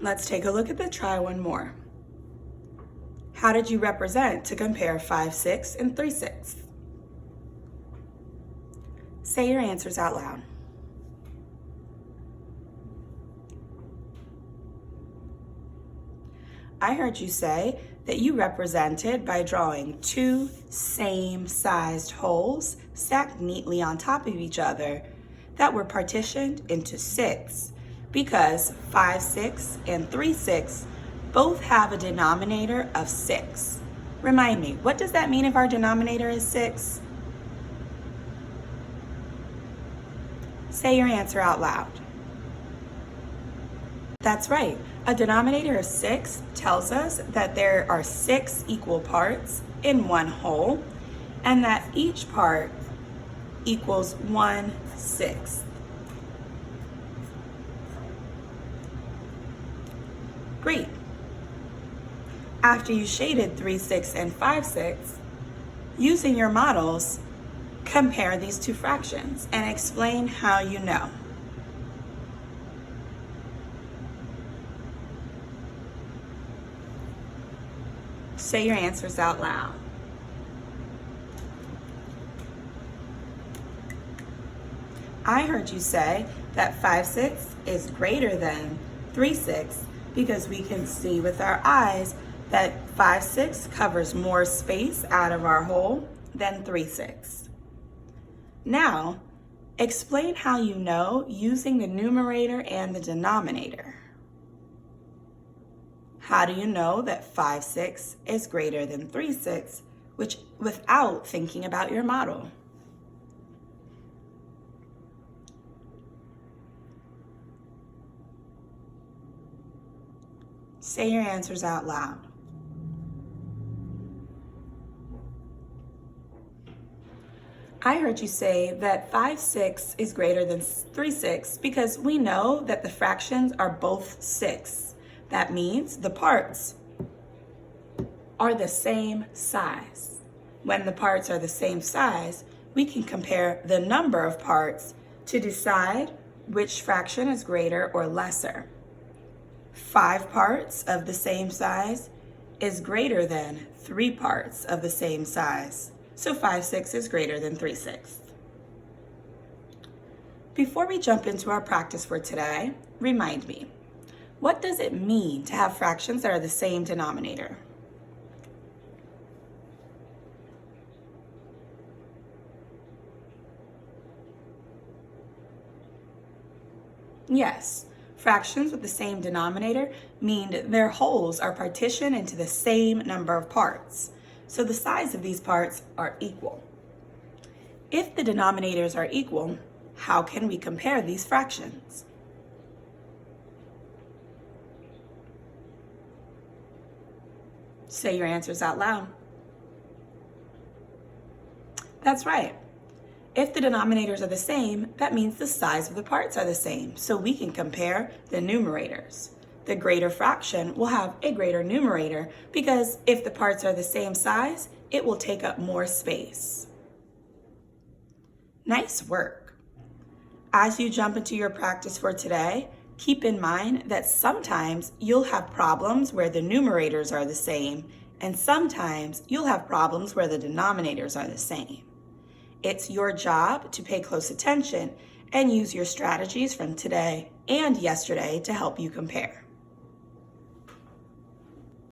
Let's take a look at the try one more. How did you represent to compare 5/6 and 3/6? Say your answers out loud. I heard you say that you represented by drawing two same-sized holes stacked neatly on top of each other that were partitioned into 6 because 5/6 and 3/6 both have a denominator of 6. Remind me, what does that mean if our denominator is 6? Say your answer out loud. That's right. A denominator of 6 tells us that there are 6 equal parts in one whole and that each part equals 1/6. Great. After you shaded 3/6 and 5/6, using your models, compare these two fractions and explain how you know. Say your answers out loud. I heard you say that 5/6 is greater than 3/6 because we can see with our eyes that 5/6 covers more space out of our whole than 3/6. Now, explain how you know using the numerator and the denominator. How do you know that 5/6 is greater than 3/6, without thinking about your model? Say your answers out loud. I heard you say that 5/6 is greater than 3/6 because we know that the fractions are both 6. That means the parts are the same size. When the parts are the same size, we can compare the number of parts to decide which fraction is greater or lesser. 5 parts of the same size is greater than 3 parts of the same size. So 5/6 is greater than 3/6. Before we jump into our practice for today, remind me, what does it mean to have fractions that are the same denominator? Yes, fractions with the same denominator mean their wholes are partitioned into the same number of parts. So the size of these parts are equal. If the denominators are equal, how can we compare these fractions? Say your answers out loud. That's right. If the denominators are the same, that means the size of the parts are the same, so we can compare the numerators. The greater fraction will have a greater numerator because if the parts are the same size, it will take up more space. Nice work. As you jump into your practice for today, keep in mind that sometimes you'll have problems where the numerators are the same, and sometimes you'll have problems where the denominators are the same. It's your job to pay close attention and use your strategies from today and yesterday to help you compare.